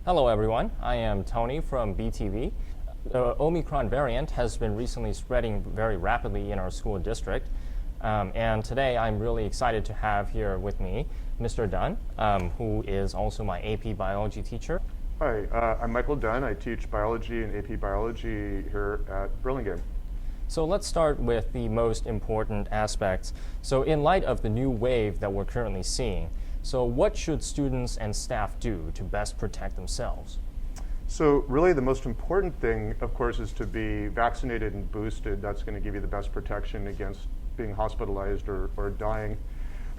Hello everyone, I am Tony from BTV. The Omicron variant has been recently spreading very rapidly in our school district. And today I'm really excited to have here with me Mr. Dunn, who is also my AP biology teacher. Hi, I'm Michael Dunn. I teach biology and AP biology here at Burlingame. So let's start with the most important aspects. So in light of the new wave that we're currently seeing, so what should students and staff do to best protect themselves? So really the most important thing, of course, is to be vaccinated and boosted. That's going to give you the best protection against being hospitalized or dying.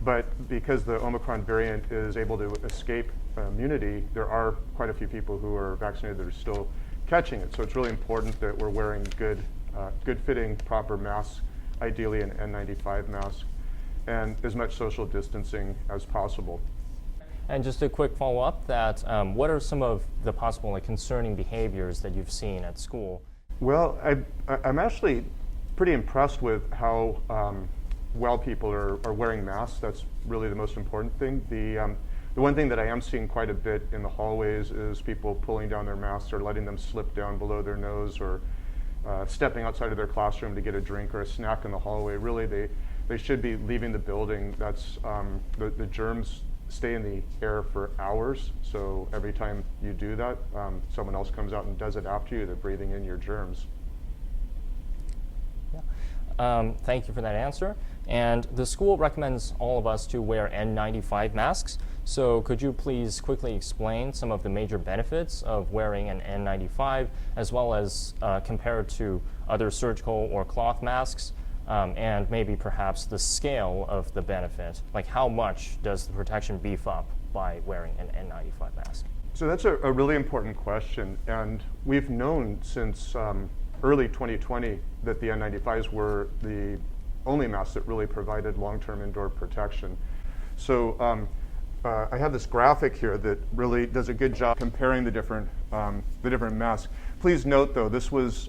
But because the Omicron variant is able to escape immunity, there are quite a few people who are vaccinated that are still catching it. So it's really important that we're wearing good fitting, proper masks, ideally an N95 mask, and as much social distancing as possible. And just a quick follow-up, that what are some of the possible concerning behaviors that you've seen at school? Well, I'm actually pretty impressed with how well people are wearing masks. That's really the most important thing. The one thing that I am seeing quite a bit in the hallways is people pulling down their masks or letting them slip down below their nose, or stepping outside of their classroom to get a drink or a snack in the hallway. Really, they should be leaving the building. That's the germs stay in the air for hours, so every time you do that, someone else comes out and does it after you. They're breathing in your germs. Yeah. Thank you for that answer. And the school recommends all of us to wear N95 masks. So could you please quickly explain some of the major benefits of wearing an N95, as well as compared to other surgical or cloth masks, and maybe perhaps the scale of the benefit? Like, how much does the protection beef up by wearing an N95 mask? So that's a really important question, and we've known since early 2020 that the N95s were the only masks that really provided long-term indoor protection. So I have this graphic here that really does a good job comparing the different masks. Please note, though, this was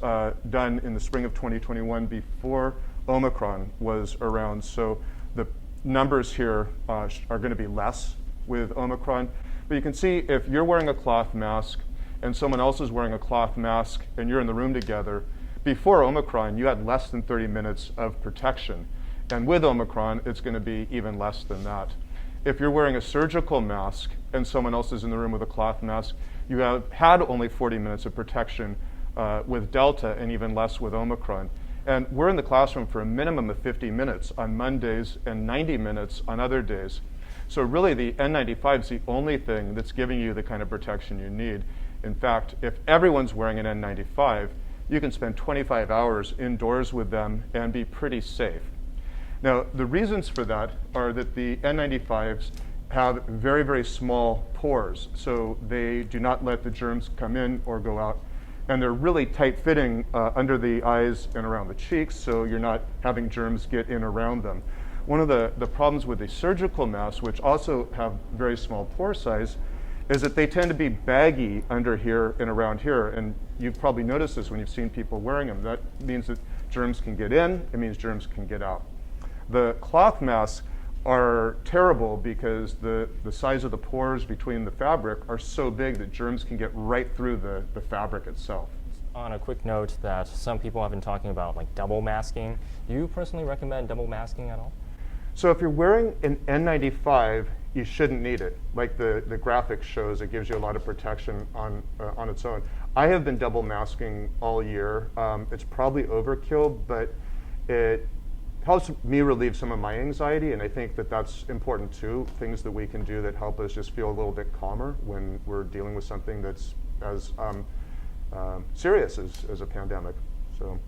done in the spring of 2021 before Omicron was around, so the numbers here are going to be less with Omicron. But you can see if you're wearing a cloth mask and someone else is wearing a cloth mask and you're in the room together, before Omicron you had less than 30 minutes of protection. And with Omicron, it's going to be even less than that. If you're wearing a surgical mask and someone else is in the room with a cloth mask, you have had only 40 minutes of protection with Delta, and even less with Omicron. And we're in the classroom for a minimum of 50 minutes on Mondays and 90 minutes on other days. So really the N95 is the only thing that's giving you the kind of protection you need. In fact, if everyone's wearing an N95, you can spend 25 hours indoors with them and be pretty safe. Now, the reasons for that are that the N95s have very, very small pores, so they do not let the germs come in or go out. And they're really tight-fitting under the eyes and around the cheeks, so you're not having germs get in around them. One of the problems with the surgical masks, which also have very small pore size, is that they tend to be baggy under here and around here. And you've probably noticed this when you've seen people wearing them. That means that germs can get in, it means germs can get out. The cloth masks are terrible because the size of the pores between the fabric are so big that germs can get right through the fabric itself. On a quick note, that some people have been talking about like double masking. Do you personally recommend double masking at all? So if you're wearing an N95, you shouldn't need it. Like the graphic shows, it gives you a lot of protection on its own. I have been double masking all year. It's probably overkill, but it helps me relieve some of my anxiety, and I think that that's important too. Things that we can do that help us just feel a little bit calmer when we're dealing with something that's as serious as a pandemic. So,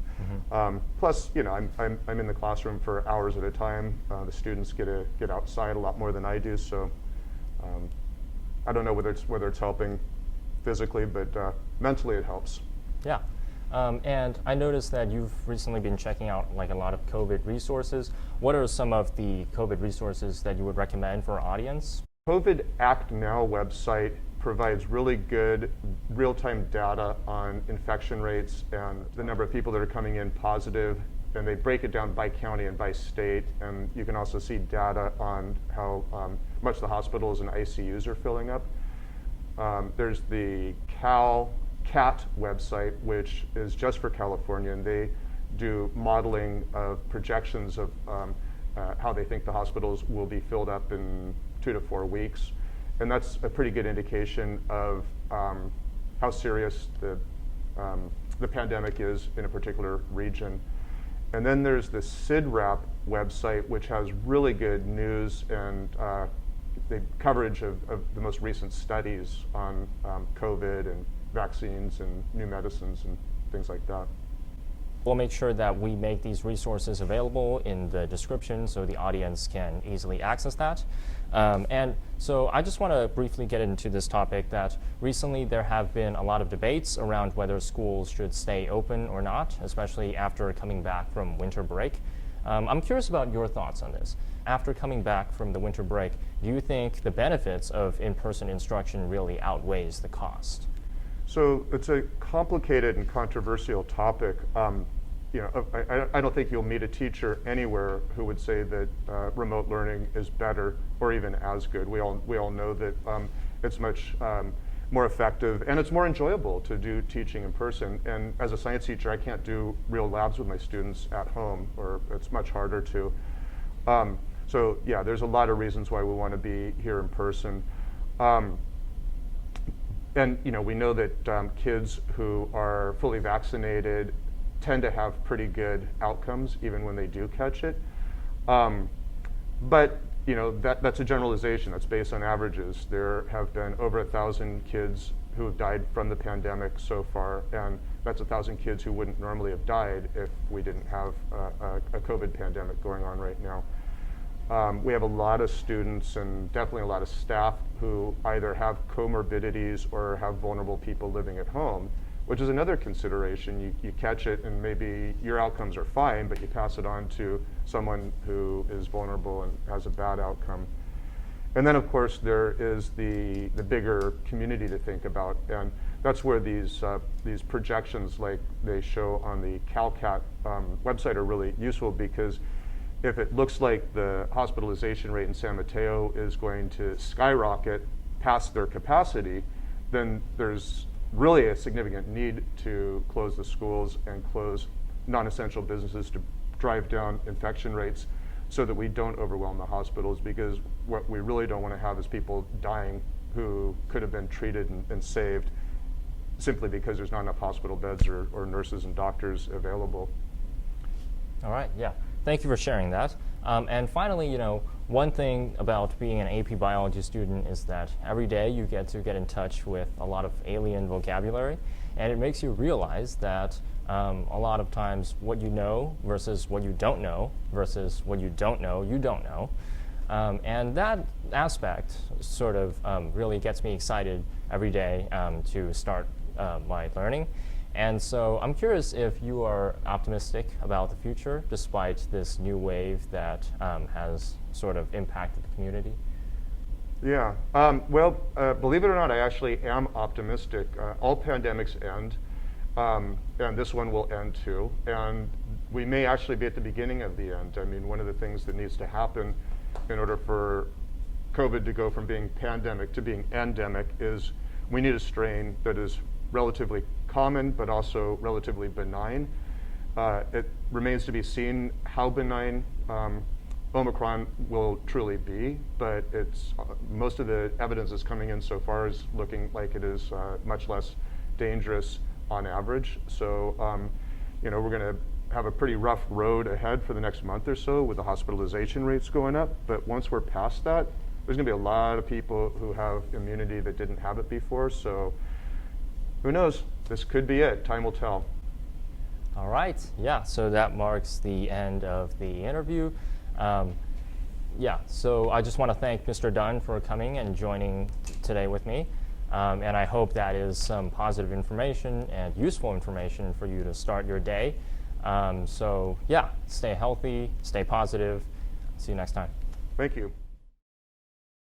plus, you know, I'm in the classroom for hours at a time. The students get outside a lot more than I do, so I don't know whether it's helping physically, but mentally it helps. Yeah. And I noticed that you've recently been checking out like a lot of COVID resources. What are some of the COVID resources that you would recommend for our audience? COVID Act Now website provides really good real-time data on infection rates and the number of people that are coming in positive, and they break it down by county and by state, and you can also see data on how much the hospitals and ICUs are filling up. There's the CAT website, which is just for California, and they do modeling of projections of how they think the hospitals will be filled up in 2 to 4 weeks. And that's a pretty good indication of how serious the pandemic is in a particular region. And then there's the CIDRAP website, which has really good news and the coverage of the most recent studies on COVID and vaccines and new medicines and things like that. We'll make sure that we make these resources available in the description so the audience can easily access that. And so I just want to briefly get into this topic that recently there have been a lot of debates around whether schools should stay open or not, especially after coming back from winter break. I'm curious about your thoughts on this. After coming back from the winter break, do you think the benefits of in-person instruction really outweighs the cost? So it's a complicated and controversial topic. I don't think you'll meet a teacher anywhere who would say that remote learning is better or even as good. We all know that it's much more effective and it's more enjoyable to do teaching in person. And as a science teacher, I can't do real labs with my students at home, or it's much harder to. So yeah, there's a lot of reasons why we want to be here in person. And we know that kids who are fully vaccinated tend to have pretty good outcomes even when they do catch it. But that's a generalization. That's based on averages. There have been over 1,000 kids who have died from the pandemic so far, and that's 1,000 kids who wouldn't normally have died if we didn't have a COVID pandemic going on right now. We have a lot of students and definitely a lot of staff who either have comorbidities or have vulnerable people living at home, which is another consideration. You catch it and maybe your outcomes are fine, but you pass it on to someone who is vulnerable and has a bad outcome. And then of course there is the bigger community to think about, and that's where these projections like they show on the CalCat website are really useful, because if it looks like the hospitalization rate in San Mateo is going to skyrocket past their capacity, then there's really a significant need to close the schools and close non-essential businesses to drive down infection rates so that we don't overwhelm the hospitals, because what we really don't want to have is people dying who could have been treated and saved simply because there's not enough hospital beds or nurses and doctors available. All right, yeah. Thank you for sharing that. And finally, one thing about being an AP biology student is that every day you get to get in touch with a lot of alien vocabulary, and it makes you realize that a lot of times what you know versus what you don't know versus what you don't know, and that aspect sort of really gets me excited every day to start my learning. And so I'm curious if you are optimistic about the future despite this new wave that has sort of impacted the community. Yeah, believe it or not, I actually am optimistic. All pandemics end, and this one will end too. And we may actually be at the beginning of the end. I mean, one of the things that needs to happen in order for COVID to go from being pandemic to being endemic is we need a strain that is relatively common but also relatively benign. It remains to be seen how benign Omicron will truly be, but it's most of the evidence that's coming in so far is looking like it is much less dangerous on average. So we're going to have a pretty rough road ahead for the next month or so with the hospitalization rates going up, but once we're past that, there's going to be a lot of people who have immunity that didn't have it before. So who knows? This could be it. Time will tell. All right. Yeah. So that marks the end of the interview. So I just want to thank Mr. Dunn for coming and joining today with me. And I hope that is some positive information and useful information for you to start your day. Stay healthy, stay positive. See you next time. Thank you.